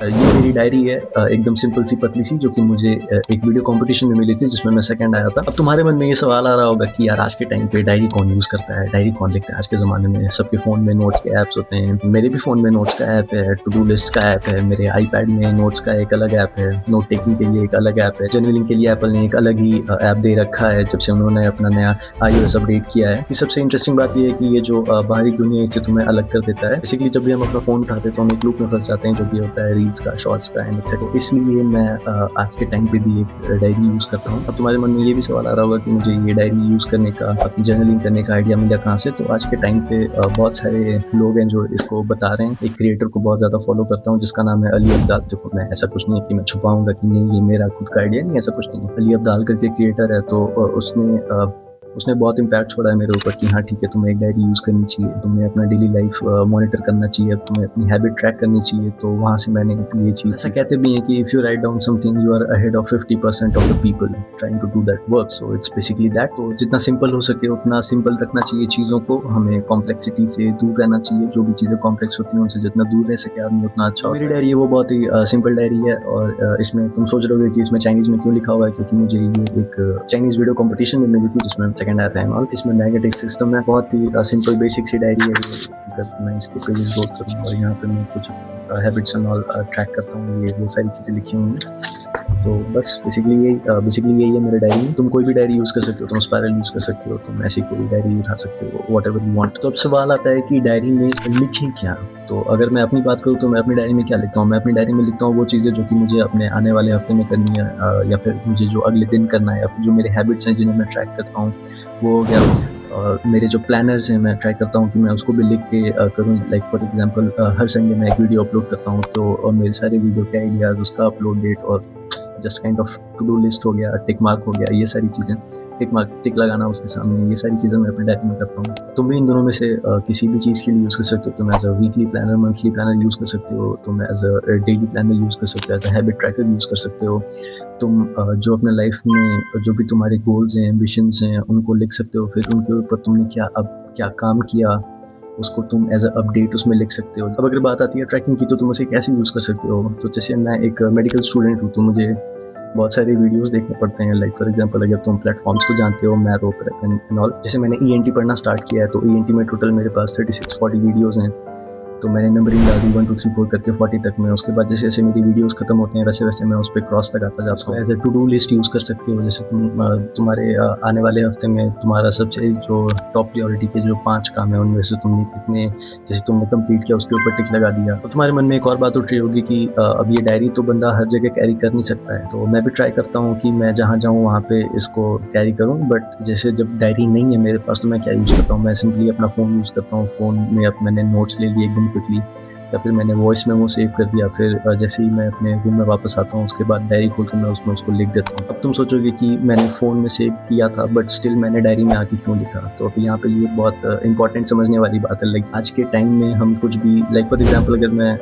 ये मेरी डायरी है, एकदम सिंपल सी पतली सी, जो कि मुझे एक वीडियो कंपटीशन में मिली थी जिसमें मैं सेकंड आया था। अब तुम्हारे मन में ये सवाल आ रहा होगा कि यार आज के टाइम पे डायरी कौन यूज़ करता है, डायरी कौन लिखता है आज के ज़माने में? सबके फ़ोन में नोट्स के ऐप्स होते हैं, मेरे भी फ़ोन में नोट्स का ऐप है, टू डू लिस्ट का ऐप है, मेरे आईपैड में नोट्स का एक अलग ऐप है, नोट टेकिंग के लिए एक अलग ऐप है, जर्नलिंग के लिए एप्पल ने एक अलग ही ऐप दे रखा है जब से उन्होंने अपना नया iOS अपडेट किया है। कि सबसे इंटरेस्टिंग बात ये है कि ये जो बाहरी दुनिया इससे तुम्हें अलग कर देता है। बेसिकली जब भी हम अपना फ़ोन उठाते हैं तो हम एक लूप में फंस जाते हैं, जो कि होता है रील्स का, शॉर्ट्स का एंड एक्सेट्रा। इसलिए मैं आज के टाइम पे भी एक डायरी यूज़ करता हूँ। अब तुम्हारे मन में ये भी सवाल आ रहा होगा कि मुझे ये डायरी यूज़ करने का, अपनी जर्नलिंग करने का आइडिया मिला कहाँ से? तो आज के टाइम पे बहुत सारे लोग हैं जो इसको बता रहे हैं। एक क्रिएटर को बहुत ज़्यादा फॉलो करता हूँ जिसका नाम है अली अब्दाल। देखो, मैं ऐसा कुछ नहीं है कि मैं छुपाऊंगा कि नहीं ये मेरा खुद का आइडिया नहीं, ऐसा कुछ नहीं है। अली अब्दाल करके क्रिएटर है, तो उसने बहुत इम्पैक्ट छोड़ा है मेरे ऊपर कि हाँ ठीक है, तुम्हें एक डायरी यूज़ करनी चाहिए, तुम्हें अपना डेली लाइफ मॉनिटर करना चाहिए, तुम्हें अपनी हैबिट ट्रैक करनी चाहिए। तो वहाँ से मैंने ये चीज़, ऐसा कहते भी हैं कि if you write down something you are ahead of 50% of the people trying to do that work. So it's basically that. तो जितना सिंपल हो सके उतना सिंपल रखना चाहिए चीज़ों को, हमें कॉम्प्लेक्सिटी से दूर रहना चाहिए। जो भी चीज़ें कॉम्प्लेक्स होती हैं उनसे जितना दूर रह सके आदमी उतना अच्छा। मेरी डायरी है वो बहुत ही सिंपल डायरी है, और इसमें तुम सोच रहे हो कि इसमें चाइनीज़ में क्यों लिखा हुआ है, क्योंकि मुझे ये एक चाइनीज़ वीडियो कॉम्पिटिशन में मिली थी जिसमें सेकंड आया था एंड ऑल। इसमें मैग्नेटिक सिस्टम है, बहुत ही सिंपल बेसिक सी डायरी है। अगर मैं इसके पेजेस रोल करूँ और यहाँ पे मैं कुछ हैबिट्स एंड ऑल ट्रैक करता हूँ, ये वो सारी चीज़ें लिखी हुई हैं। तो बस बेसिकली यही है मेरी डायरी में। तुम कोई भी डायरी यूज़ कर सकते हो, तुम स्पायरल यूज़ कर सकते हो, तुम ऐसी कोई डायरी उठा सकते हो, वॉट एवर यू वांट। तो अब सवाल आता है कि डायरी में लिखें क्या? तो अगर मैं अपनी बात करूँ तो मैं अपनी डायरी में क्या लिखता हूँ? मैं अपनी डायरी में लिखता हूँ वो चीज़ें जो कि मुझे अपने आने वाले हफ्ते में करनी है, या फिर मुझे जो अगले दिन करना है, या फिर जो मेरे हैबिट्स हैं जिन्हें मैं ट्रैक करता हूँ वो हो गया। मेरे जो प्लानर्स हैं मैं ट्राई करता हूँ कि मैं उसको भी लिख के करूँ। Like for example her Sunday मैं एक वीडियो अपलोड करता हूँ, तो मेरे सारे वीडियो के आइडियाज़, उसका अपलोड डेट और just kind of to do list हो गया, टिक मार्क हो गया, ये सारी चीज़ें, टिक लगाना उसके सामने, ये सारी चीज़ें मैं अपने डायरी में करता हूँ। तुम भी इन दोनों में से किसी भी चीज़ के लिए यूज़ कर सकते हो। तुम as a weekly planner, monthly planner use कर सकते हो, तुम as a daily planner use कर सकते हो, as a habit tracker use कर सकते हो। तुम जो अपने लाइफ में जो भी तुम्हारे गोल्स हैं, एम्बिशंस हैं, उनको लिख सकते हो। फिर उनके ऊपर तुमने क्या काम किया उसको तुम एज अ अपडेट उसमें लिख सकते हो। अब अगर बात आती है ट्रैकिंग की, तो तुम उसे कैसे यूज़ कर सकते हो? तो जैसे मैं एक मेडिकल स्टूडेंट हूँ, तो मुझे बहुत सारे वीडियोस देखने पड़ते हैं। लाइक फॉर एग्जांपल अगर तुम प्लेटफॉर्म्स को जानते हो, मैरो एंड ऑल। जैसे मैंने ईएनटी पढ़ना स्टार्ट किया है, तो ईएनटी में टोटल मेरे पास 36-40 वीडियोस हैं। तो मैंने नंबरिंग डाल दी 1 2 3 4 करके 40 तक में। उसके बाद जैसे जैसे मेरी वीडियोस खत्म होते हैं वैसे वैसे मैं उस पर क्रॉस लगाता जाता हूँ। As a to do list use कर सकते हो। जैसे तुम्हारे आने वाले हफ्ते में तुम्हारा सबसे जो टॉप प्रायोरिटी के जो 5 काम है उनमें से तुमने कितने, जैसे तुमने कंप्लीट किया उसके ऊपर टिक लगा दिया। तो तुम्हारे मन में एक और बात उठ रही होगी कि अब ये डायरी तो बंदा हर जगह कैरी कर नहीं सकता है। तो मैं भी ट्राई करता हूँ कि मैं जहाँ जाऊँ वहाँ पे इसको कैरी करूँ। बट जैसे जब डायरी नहीं है मेरे पास तो मैं क्या यूज़ करता हूँ? मैं सिंपली अपना फ़ोन यूज़ करता हूँ। फ़ोन में अब मैंने नोट्स ले लिए एकदम क्विकली, या फिर मैंने वॉइस मेमो सेव कर दिया। फिर जैसे ही मैं अपने रूम में वापस आता हूँ उसके बाद डायरी खोल कर मैं उसमें उसको लिख देता हूँ। अब तुम सोचोगे कि मैंने फ़ोन में सेव किया था बट स्टिल मैंने डायरी में आके क्यों लिखा? तो अब यहाँ पे ये बहुत इंपॉर्टेंट समझने वाली बात है। लाइक आज के टाइम में हम कुछ भी, लाइक फॉर एग्जाम्पल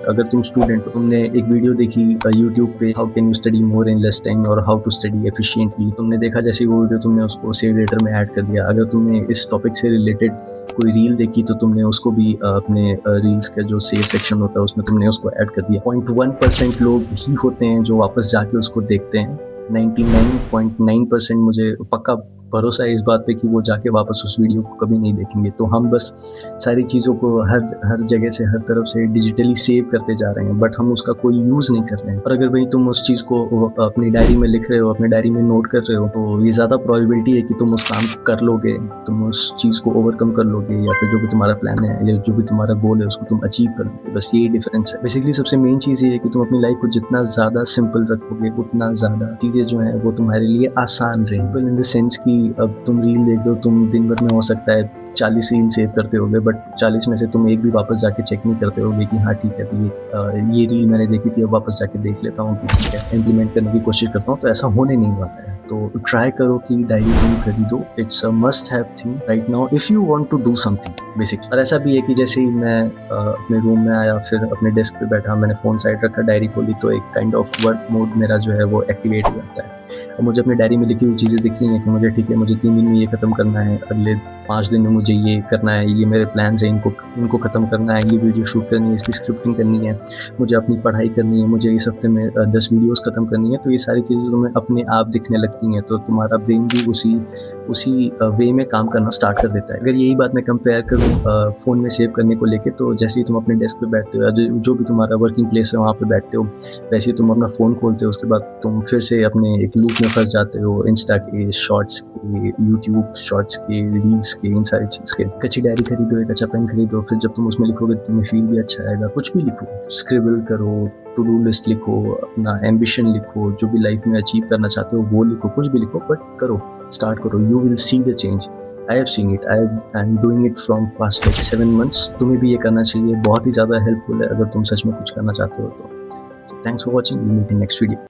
अगर तुम स्टूडेंट हो, तुमने एक वीडियो देखी यूट्यूब पे, how can you study more in less time और हाउ टू स्टडी एफिशिएंटली। तुमने देखा जैसे वो वीडियो, तुमने उसको सेव लेटर में ऐड कर दिया। अगर तुमने इस टॉपिक से रिलेटेड कोई रील देखी तो तुमने उसको भी अपने रील्स का जो सेव सेक्शन होता है उसमें तुमने उसको ऐड कर दिया। 0.1% लोग ही होते हैं जो वापस जाके उसको देखते हैं। 99.9% मुझे पक्का भरोसा है इस बात पे कि वो जाके वापस उस वीडियो को कभी नहीं देखेंगे। तो हम बस सारी चीज़ों को हर जगह से, हर तरफ से डिजिटली सेव करते जा रहे हैं, बट हम उसका कोई यूज़ नहीं कर रहे हैं। और अगर भाई तुम उस चीज़ को अपनी डायरी में लिख रहे हो, अपनी डायरी में नोट कर रहे हो, तो ये ज़्यादा प्रोबेबिलिटी है कि तुम उस काम को कर लोगे, तुम उस चीज़ को ओवरकम कर लोगे, या फिर जो भी तुम्हारा प्लान है या जो भी तुम्हारा गोल है उसको तुम अचीव कर लोगे। बस यही डिफरेंस है। बेसिकली सबसे मेन चीज़ ये है कि तुम अपनी लाइफ को जितना ज़्यादा सिंपल रखोगे उतना ज़्यादा चीज़ें जो हैं वो तुम्हारे लिए आसान रहेंगी। सिंपल इन द सेंस कि अब तुम रील देख लो, तुम दिन भर में हो सकता है 40 रील सेव करते होगे, बट 40 में से तुम एक भी वापस जाके चेक नहीं करते होगे कि हाँ ठीक है, तो ये रील मैंने देखी थी, अब वापस जाके देख लेता हूँ कि ठीक है, इम्प्लीमेंट करने की कोशिश करता हूँ। तो ऐसा होने नहीं वाला है। तो ट्राई करो कि डायरी तुम खरीदो। It's a must have thing right now if you want to do something basically. और ऐसा भी है कि जैसे ही मैं अपने रूम में आया, फिर अपने डेस्क पे बैठा, मैंने फ़ोन साइड रखा, डायरी खोली, तो एक काइंड ऑफ वर्क मोड मेरा जो है वो एक्टिवेट हो जाता है। अब मुझे अपनी डायरी में लिखी हुई चीज़ें दिख रही हैं कि मुझे ठीक है, मुझे 3 दिन में ये ख़त्म करना है, अगले 5 दिन में मुझे ये करना है, ये मेरे प्लान्स हैं, इनको ख़त्म करना है, ये वीडियो शूट करनी है, इसकी स्क्रिप्टिंग करनी है, मुझे अपनी पढ़ाई करनी है, मुझे इस हफ़्ते में 10 वीडियोज़ ख़त्म करनी है। तो ये सारी चीज़ें तुम्हें अपने आप दिखने लगती हैं, तो तुम्हारा ब्रेन भी उसी वे में काम करना स्टार्ट कर देता है। अगर यही बात मैं कंपेयर करूँ फ़ोन में सेव करने को लेके, तो जैसे ही तुम अपने डेस्क पे बैठते हो या जो भी तुम्हारा वर्किंग प्लेस है वहाँ पे बैठते हो, वैसे ही तुम अपना फ़ोन खोलते हो, उसके बाद तुम फिर से अपने एक लूप में फँस जाते हो, इंस्टा के शॉर्ट्स के, यूट्यूब शॉर्ट्स के, रील्स के, इन सारी चीज़ के। एक अच्छी डायरी खरीदो, एक अच्छा पेन खरीदो, फिर जब तुम उसमें लिखोगे तो तुम्हें फ़ील भी अच्छा आएगा। कुछ भी लिखो, स्क्रिबल करो, टू डू लिस्ट लिखो, अपना एम्बिशन लिखो, जो भी लाइफ में अचीव करना चाहते हो वो लिखो, कुछ भी लिखो, बट करो, स्टार्ट करो, you will see the change. I have seen it, I am doing it from past like 7 months. तुम्हें भी ये करना चाहिए, बहुत ही ज़्यादा हेल्पफुल है अगर तुम सच में कुछ करना चाहते हो तो। Thanks for watching, we meet in next video.